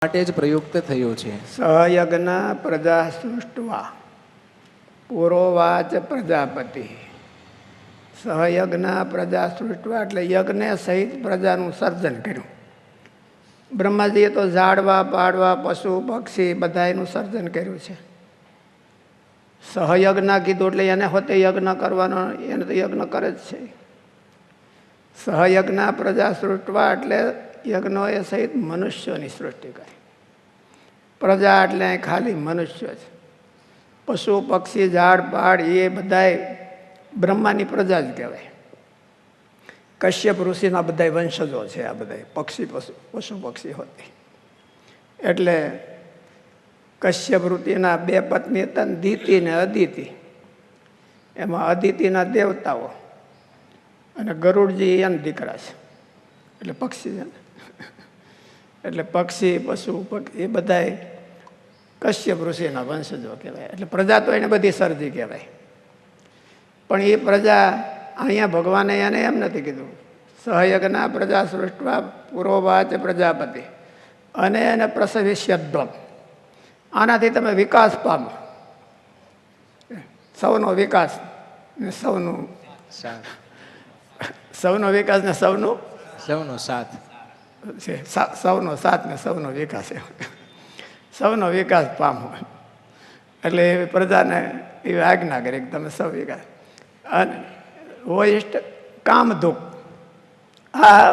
માટે જ પ્રયુક્ત થયું છે. સહયજ્ઞ પ્રજા સૃષ્ટવા પુરોવાચ પ્રજાપતિ. સહયજ્ઞ પ્રજા સૃષ્ટવા એટલે યજ્ઞ સહિત પ્રજાનું સર્જન કર્યું. બ્રહ્માજીએ તો ઝાડવા પાડવા પશુ પક્ષી બધાનું સર્જન કર્યું છે. સહયજ્ઞ કીધું એટલે એને હોતે યજ્ઞ કરવાનો, એને તો યજ્ઞ કરે જ છે. સહયજ્ઞ પ્રજા સૃષ્ટવા એટલે યજ્ઞોએ સહિત મનુષ્યોની સૃષ્ટિ કરી. પ્રજા એટલે ખાલી મનુષ્ય છે. પશુ પક્ષી ઝાડ પાડ એ બધાય બ્રહ્માની પ્રજા જ કહેવાય. કશ્યપ ઋષિના બધા વંશજો છે આ બધા પશુ પક્ષી હોતી. એટલે કશ્યપ ઋષિના બે પત્ની હતા, દિતિ ને અદિતિ. એમાં અદિતિના દેવતાઓ અને ગરુડજી એના દીકરા છે, એટલે પક્ષી છે. એટલે પક્ષી પશુ એ બધા કશ્યપ ઋષિના વંશજો કહેવાય. એટલે પ્રજા તો એને બધી સર્જી કહેવાય. પણ એ પ્રજા અહીંયા ભગવાને એને એમ નથી કીધું સહયજ્ઞ પ્રજા સૃષ્ટવા પુરોવાચ પ્રજાપતિ અને એને પ્રસવિષ્યદ્વમ. આનાથી તમે વિકાસ પામો, સૌનો વિકાસ ને સૌનો વિકાસ ને સૌનો સાથ છે. સૌનો સાથ ને સૌનો વિકાસ, સૌનો વિકાસ પામો. એટલે એ પ્રજાને એવી આજ્ઞા કરી કે તમે સૌ વિકાસ. અને વોઇષ્ટ કામધુક. આ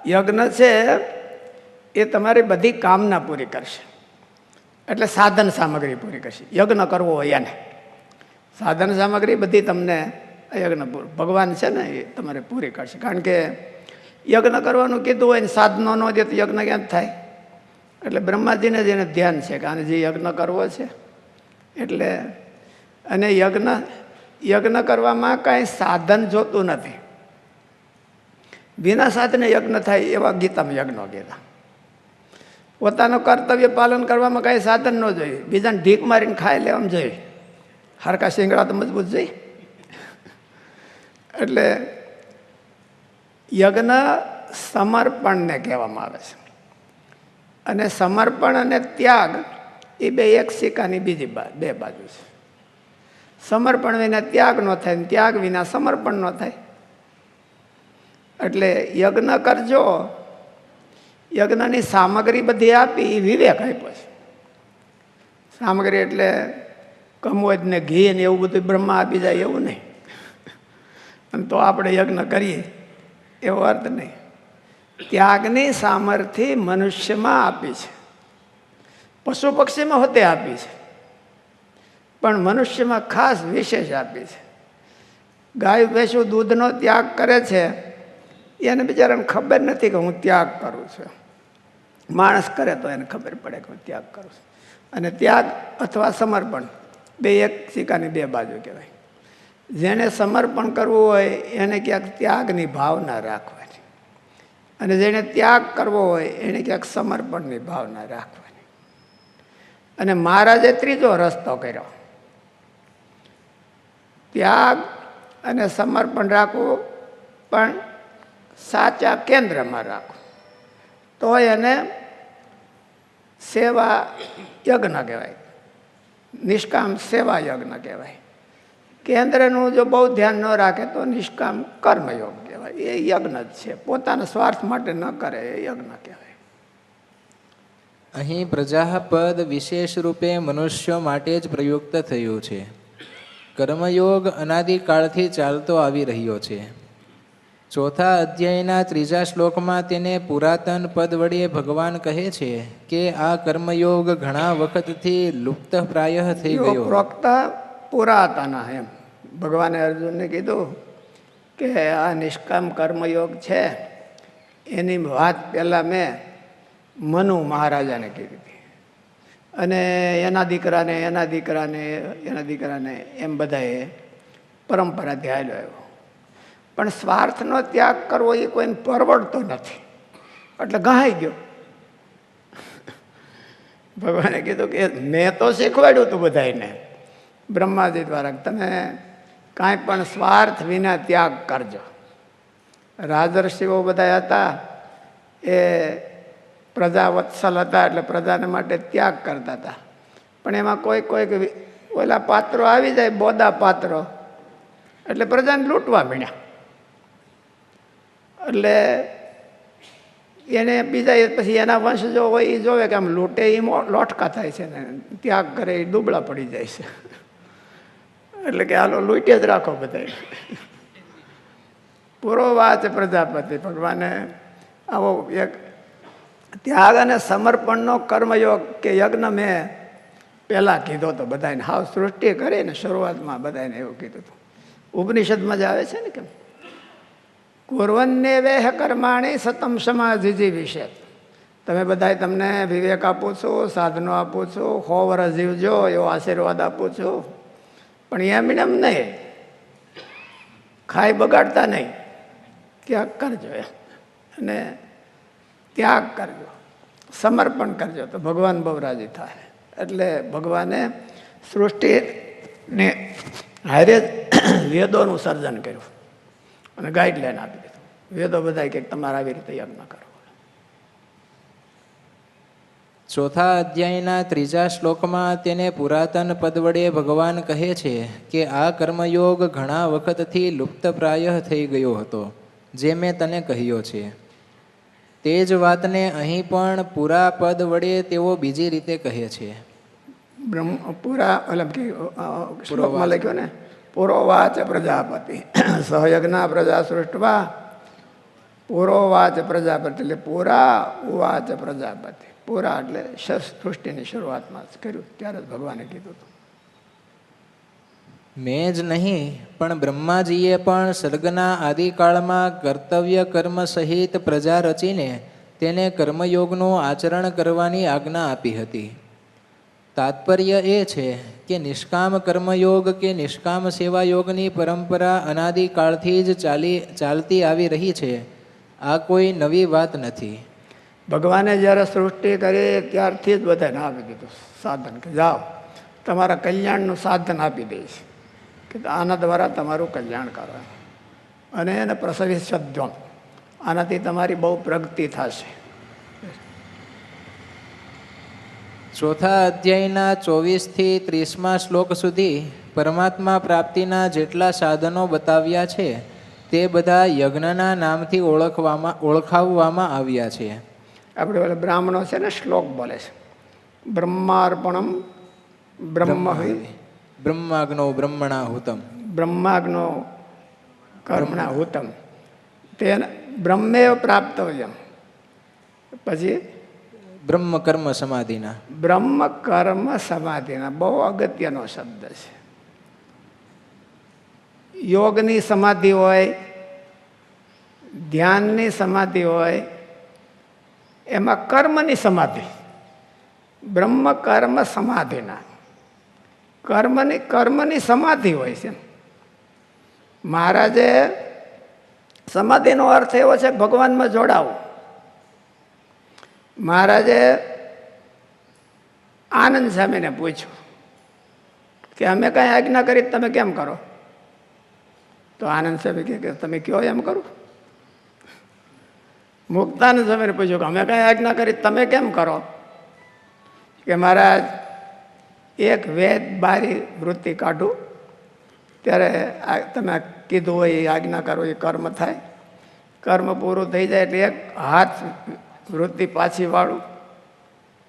યજ્ઞ છે એ તમારી બધી કામના પૂરી કરશે. એટલે સાધન સામગ્રી પૂરી કરશે. યજ્ઞ કરવો હોય એને સાધન સામગ્રી બધી તમને યજ્ઞ ભગવાન છે ને એ તમારે પૂરી કરશે. કારણ કે યજ્ઞ કરવાનું કીધું હોય ને સાધનો ન દે તો યજ્ઞ ક્યાં થાય. એટલે બ્રહ્માજીને જ એને ધ્યાન છે કે આને જે યજ્ઞ કરવો છે. એટલે અને યજ્ઞ કરવામાં કાંઈ સાધન જોતું નથી. વિના સાધને યજ્ઞ થાય એવા ગીતામાં યજ્ઞો કીધા. પોતાનું કર્તવ્ય પાલન કરવામાં કાંઈ સાધન ન જોઈએ. બીજાને ઢીક મારીને ખાઈ લેવામાં જોઈએ. હરકા શિંગડા તો મજબૂત જોઈએ. એટલે યજ્ઞ સમર્પણને કહેવામાં આવે છે. અને સમર્પણ અને ત્યાગ એ બે એક સિક્કાની બીજી બે બાજુ છે. સમર્પણ વિના ત્યાગ ન થાય, ત્યાગ વિના સમર્પણ ન થાય. એટલે યજ્ઞ કરજો. યજ્ઞની સામગ્રી બધી આપી એ વિવેક આપ્યો છે. સામગ્રી એટલે કમોદ ને ઘી ને એવું બધું બ્રહ્મા આપી જાય એવું નહીં. અને તો આપણે યજ્ઞ કરીએ એવો અર્થ નહીં. ત્યાગની સામર્થ્ય મનુષ્યમાં આપી છે, પશુ પક્ષીમાં હોતે આપી છે, પણ મનુષ્યમાં ખાસ વિશેષ આપી છે. ગાય ભેંસું દૂધનો ત્યાગ કરે છે એને બિચારાને ખબર નથી કે હું ત્યાગ કરું છું. માણસ કરે તો એને ખબર પડે કે હું ત્યાગ કરું છું. અને ત્યાગ અથવા સમર્પણ બે એક સિક્કાની બે બાજુ કહેવાય. જેને સમર્પણ કરવું હોય એને ક્યાંક ત્યાગની ભાવના રાખવાની, અને જેને ત્યાગ કરવો હોય એને ક્યાંક સમર્પણની ભાવના રાખવાની. અને મહારાજે ત્રીજો રસ્તો કર્યો. ત્યાગ અને સમર્પણ રાખવું, પણ સાચા કેન્દ્રમાં રાખવું. તો એને સેવા યજ્ઞ કહેવાય, નિષ્કામ સેવા યજ્ઞ કહેવાય. કેન્દ્રનું જો બહુ ધ્યાન ન રાખે તો નિષ્કામ કર્મયોગ કહેવાય. એ યજ્ઞ જ છે. પોતાના સ્વાર્થ માટે ન કરે એ યજ્ઞ કહેવાય. અહીં પ્રજાપદ વિશેષ રૂપે મનુષ્યો માટે જ પ્રયુક્ત થયું છે. કર્મયોગ અનાદિકાળથી ચાલતો આવી રહ્યો છે. ચોથા અધ્યાયના 3જા શ્લોકમાં તેને પુરાતન પદ વડે ભગવાન કહે છે કે આ કર્મયોગ ઘણા વખતથી લુપ્ત પ્રાય થઈ ગયો. પ્રોક્ત પુરાતના એમ ભગવાને અર્જુનને કીધું કે આ નિષ્કામ કર્મયોગ છે એની વાત પહેલાં મેં મનુ મહારાજાને કીધી હતી. અને એના દીકરાને એમ બધાએ પરંપરાથી હાલ્યો આવ્યો. પણ સ્વાર્થનો ત્યાગ કરવો એ કોઈને પરવડતો નથી, એટલે ગહાઈ ગયો. ભગવાને કીધું કે મેં તો શીખવાડ્યું હતું બધાને બ્રહ્માજી દ્વારા, તમે કાંઈ પણ સ્વાર્થ વિના ત્યાગ કરજો. રાજર્ષિઓ બધા હતા એ પ્રજા વત્સલ હતા એટલે પ્રજાને માટે ત્યાગ કરતા હતા. પણ એમાં કોઈક ઓલા પાત્રો આવી જાય, બોદા પાત્રો, એટલે પ્રજાને લૂંટવા મળ્યા. એટલે એને બીજા પછી એના વંશજો હોય એ જોવે કે આમ લૂંટે એ લોટકા થાય છે ને ત્યાગ કરે એ દુબળા પડી જાય છે. એટલે કે હાલો લૂંટે જ રાખો બધા. પુરોવાચ પ્રજાપતિ, ભગવાને આવો એક ત્યાગ અને સમર્પણનો કર્મયોગ કે યજ્ઞ મેં પહેલાં કીધો હતો બધાને. હાવ સૃષ્ટિ કરીને શરૂઆતમાં બધાને એવું કીધું હતું. ઉપનિષદમાં જ આવે છે ને કેમ કુર્વન્ને વેહ કર્માણી સતમ સમાધિજી વિશે. તમે બધા તમને વિવેક આપું છું, સાધનો આપું છું, 100 વર્ષ જીવજો એવો આશીર્વાદ આપું છું. પણ એમ નહીં, ખાઈ બગાડતા નહીં, ત્યાગ કરજો અને ત્યાગ કરજો, સમર્પણ કરજો તો ભગવાન બહુ રાજી થાય. એટલે ભગવાને સૃષ્ટિને હારે વેદોનું સર્જન કર્યું અને ગાઈડલાઈન આપી દીધું. વેદો બધા કે તમારે આવી રીતે યજ્ઞ કરો. ચોથા અધ્યાયના 3જા શ્લોકમાં તેને પુરાતન પદ વડે ભગવાન કહે છે કે આ કર્મયોગ ઘણા વખતથી લુપ્તપ્રાય થઈ ગયો હતો, જે મેં તને કહ્યો છે. તે જ વાતને અહીં પણ પૂરા પદ વડે તેઓ બીજી રીતે કહે છે. પૂરા મતલબ કે શ્લોકમાં લખ્યો ને, પુરોવાચ પ્રજાપતિ સહયજ્ઞા પ્રજા સૃષ્ટવા, પુરોવાચ પ્રજાપતિ એટલે પૂરા ઉવાચ પ્રજાપતિ. પૂરા એટલે સૃષ્ટિની શરૂઆતમાં જ કર્યું ત્યારે જ ભગવાને કીધું હતું. મેં જ નહીં પણ બ્રહ્માજીએ પણ સર્ગના આદિકાળમાં કર્તવ્ય કર્મ સહિત પ્રજા રચીને તેને કર્મયોગનું આચરણ કરવાની આજ્ઞા આપી હતી. તાત્પર્ય એ છે કે નિષ્કામ કર્મયોગ કે નિષ્કામ સેવાયોગની પરંપરા અનાદિકાળથી જ ચાલતી આવી રહી છે. આ કોઈ નવી વાત નથી. ભગવાને જ્યારે સૃષ્ટિ કરી ત્યારથી જ બધાને આપી દીધું સાધન કે જાઓ તમારા કલ્યાણનું સાધન આપી દઈશ કે આના દ્વારા તમારું કલ્યાણ કરો અને એને પ્રસવી સદ્ધમ, આનાથી તમારી બહુ પ્રગતિ થશે. ચોથા અધ્યાયના 24થી 30મા શ્લોક સુધી પરમાત્મા પ્રાપ્તિના જેટલા સાધનો બતાવ્યા છે તે બધા યજ્ઞના નામથી ઓળખાવવામાં આવ્યા છે. આપણે ઓલા બ્રાહ્મણો છે ને શ્લોક બોલે છે, બ્રહ્માર્પણમ બ્રહ્મ બ્રહ્માગ્નો બ્રહ્મણાહુતમ, બ્રહ્માગ્નો કર્મણાહુતમ, તેન બ્રહ્મેવ પ્રાપ્તવ્યમ. પછી બ્રહ્મ કર્મ સમાધિના, બ્રહ્મ કર્મ સમાધિના બહુ અગત્યનો શબ્દ છે. યોગની સમાધિ હોય, ધ્યાનની સમાધિ હોય, એમાં કર્મની સમાધિ, બ્રહ્મ કર્મ સમાધિના કર્મની સમાધિ હોય છે. મહારાજે સમાધિનો અર્થ એવો છે ભગવાનમાં જોડાવું. મહારાજે આનંદ સ્વામીને પૂછ્યું કે અમે કાંઈ આજ્ઞા કરી તમે કેમ કરો? તો આનંદ સ્વામી કે તમે કયો એમ કરું. મુક્તાનંદ સ્વામીને પૂછ્યું કે અમે કાંઈ આજ્ઞા કરી તમે કેમ કરો? કે મહારાજ એક વેદ બારી વૃત્તિ કાઢું ત્યારે તમે કીધું હોય એ આજ્ઞા કરો એ કર્મ થાય. કર્મ પૂરું થઈ જાય એટલે એક હાથ વૃત્તિ પાછી વાળું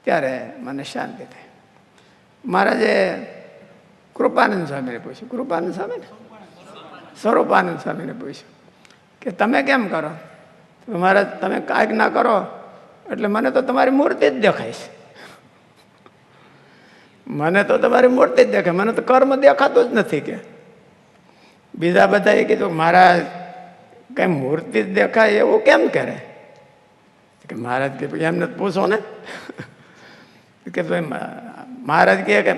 ત્યારે મને શાંતિ થાય. મહારાજે કૃપાનંદ સ્વામીને પૂછ્યું, કૃપાનંદ સ્વામી ને સ્વરૂપાનંદ સ્વામીને પૂછ્યું કે તમે કેમ કરો? મહારાજ તમે આજ્ઞા કરો એટલે મને તો તમારી મૂર્તિ જ દેખાય છે. મને તો તમારી મૂર્તિ જ દેખાય, મને તો કર્મ દેખાતું જ નથી. કે બીજા બધાએ કીધું મહારાજ કઈ મૂર્તિ જ દેખાય એવું કેમ કરે? કે મહારાજ કે એમને પૂછો ને. કે ભાઈ મહારાજ કહે કે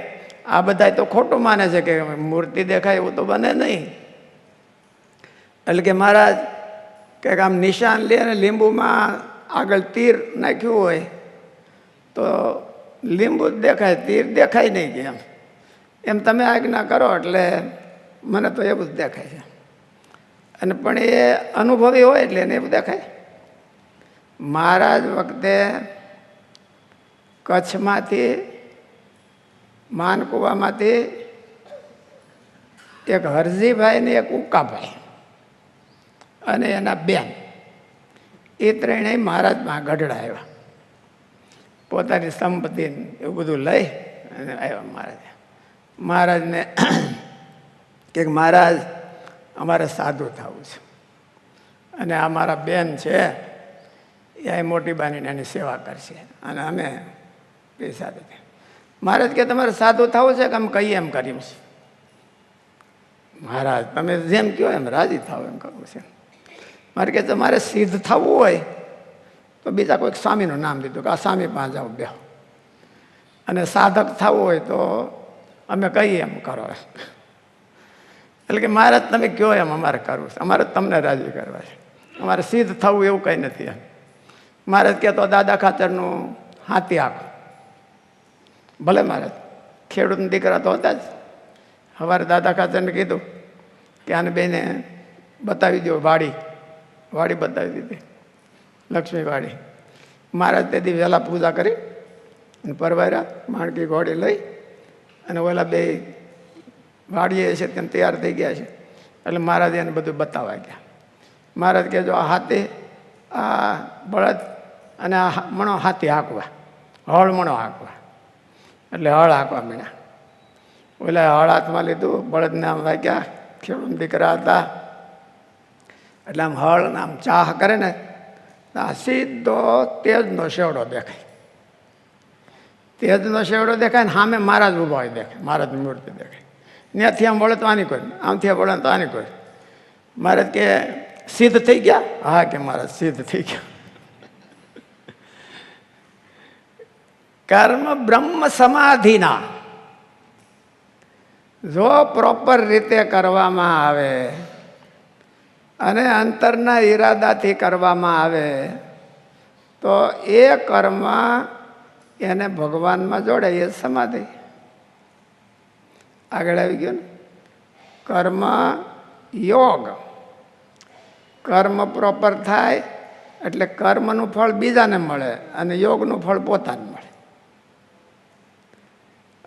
આ બધા તો ખોટું માને છે કે મૂર્તિ દેખાય એવું તો બને નહીં. એટલે કે મહારાજ કે આમ નિશાન લે અને લીંબુમાં આગળ તીર નાખ્યું હોય તો લીંબુ જ દેખાય, તીર દેખાય નહીં. કે એમ તમે આજ્ઞા કરો એટલે મને તો એવું જ દેખાય છે. અને પણ એ અનુભવી હોય એટલે એને એવું દેખાય. મહારાજ વખતે કચ્છમાંથી માનકુવામાંથી એક હરજીભાઈ ને એક ઉકાભાઈ અને એના બેન એ ત્રણેય મહારાજમાં ગઢડા આવ્યા. પોતાની સંપત્તિ એવું બધું લઈ અને આવ્યા મહારાજ. મહારાજને કે મહારાજ અમારે સાધુ થવું છે અને આ મારા બેન છે એ મોટી બાનીને એની સેવા કરશે અને અમે પૈસા દે. મહારાજ કે તમારે સાધુ થવું છે કે અમે કહીએ એમ કર્યું છે. મહારાજ તમે જેમ કહો એમ રાજી થાવ એમ કરવું છે. મારે કે તમારે સિદ્ધ થવું હોય તો બીજા કોઈક સ્વામીનું નામ દીધું કે આ સ્વામી પાસે જાઓ બેહો, અને સાધક થવું હોય તો અમે કહીએ એમ કરો. એટલે કે મહારાજ તમે કહો એમ અમારે કરવું છે, અમારે તમને રાજી કરવા છે, અમારે સિદ્ધ થવું એવું કંઈ નથી. મહારાજ કહેતો દાદા ખાતરનું હાથી આંખ. ભલે મહારાજ ખેડૂતના દીકરા તો હતા જ. સવારે દાદા ખાતરને કીધું કે આને બેને બતાવી દો વાડી. વાડી બતાવી દીધી, લક્ષ્મી વાડી. મહારાજ તેથી વહેલા પૂજા કરી અને પરવાર્યા, માણકી ઘોડી લઈ અને ઓલા બે વાડીએ છે તેમ તૈયાર થઈ ગયા છે. એટલે મહારાજ એને બધું બતાવવા ગયા. મહારાજ કે જો આ હાથી, આ બળદ અને આ મણો હાથી હાંકવા, હળ મણો હાંકવા. એટલે હળ હાંકવા માંડ્યા. ઓલા હળ હાથમાં લીધું, બળદને આમ વાગ્યા, ખેડૂત દીકરા હતા એટલે આમ હળ આમ ચાહ કરે ને આ સીધો તેજનો શેવડો દેખાય. તેજનો શેવડો દેખાય ને સામે મહારાજ ઊભા હોય દેખાય, મહારાજની મૂર્તિ દેખાય. ત્યાંથી આમ વળે તો આની કોઈ, આમથી વળે તો આની કોઈ. મહારાજ કે સિદ્ધ થઈ ગયા? હા કે મહારાજ સિદ્ધ થઈ ગયા. કર્મ બ્રહ્મ સમાધિના જો પ્રોપર રીતે કરવામાં આવે અને અંતરના ઈરાદાથી કરવામાં આવે તો એ કર્મ એને ભગવાનમાં જોડે, એ સમાધિ. આગળ આવી ગયો ને કર્મ યોગ. કર્મ પ્રોપર થાય એટલે કર્મનું ફળ બીજાને મળે અને યોગનું ફળ પોતાને મળે.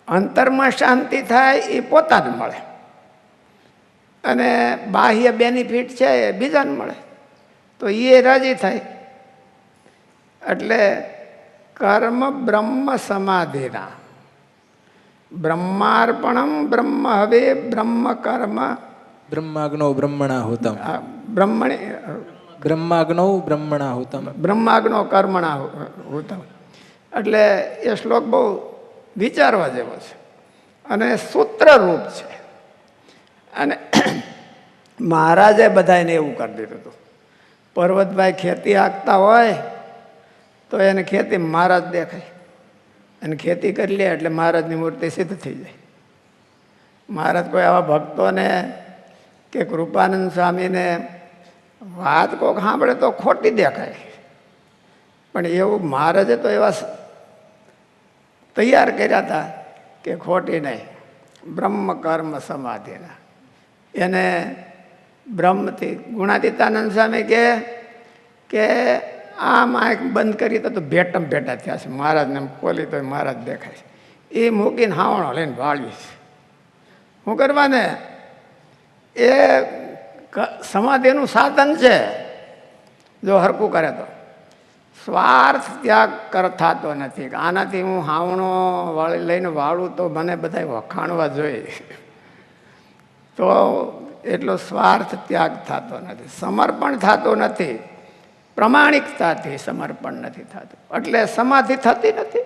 અંતરમાં શાંતિ થાય એ પોતાને મળે અને બાહ્ય બેનિફિટ છે એ બીજાને મળે તો એ રાજી થાય. એટલે કર્મ બ્રહ્મ સમાધિના બ્રહ્માર્પણમ બ્રહ્મ હવે બ્રહ્મ કર્મ બ્રહ્માગ્નૌ બ્રહ્મણાહુતમ બ્રહ્મણી બ્રહ્માગ્નૌ બ્રહ્મણાહુતમ બ્રહ્માગ્નો કર્મણા હુતમ. એટલે એ શ્લોક બહુ વિચારવા જેવો છે અને સૂત્રરૂપ છે. અને મહારાજે બધાને એવું કરી દીધું હતું. પર્વતભાઈ ખેતી હાંકતા હોય તો એને ખેતી મહારાજ દેખાય અને ખેતી કરી લે એટલે મહારાજની મૂર્તિ સિદ્ધ થઈ જાય. મહારાજ કોઈ આવા ભક્તોને કે કૃપાનંદ સ્વામીને વાત કોક સાંભળે તો ખોટી દેખાય, પણ એવું મહારાજે તો એવા તૈયાર કર્યા હતા કે ખોટી નહીં. બ્રહ્મ કર્મ સમાધિના એને બ્રહ્મથી ગુણાતીતાનંદ સ્વામી કે આમ આંખ બંધ કરી તો ભેટમ ભેટા થયા છે. મહારાજને ખોલી તો મહારાજ દેખાય છે. એ મૂકીને હાવણો લઈને વાળ્યું છે. શું કરવાને? એ સમાધિનું સાધન છે જો હરકું કરે તો. સ્વાર્થ ત્યાગ થતો નથી. આનાથી હું હાવણો વાળી લઈને વાળું તો મને બધા વખાણવા જોઈએ, તો એટલો સ્વાર્થ ત્યાગ થતો નથી, સમર્પણ થતું નથી, પ્રમાણિકતાથી સમર્પણ નથી થતું, એટલે સમાધિ થતી નથી.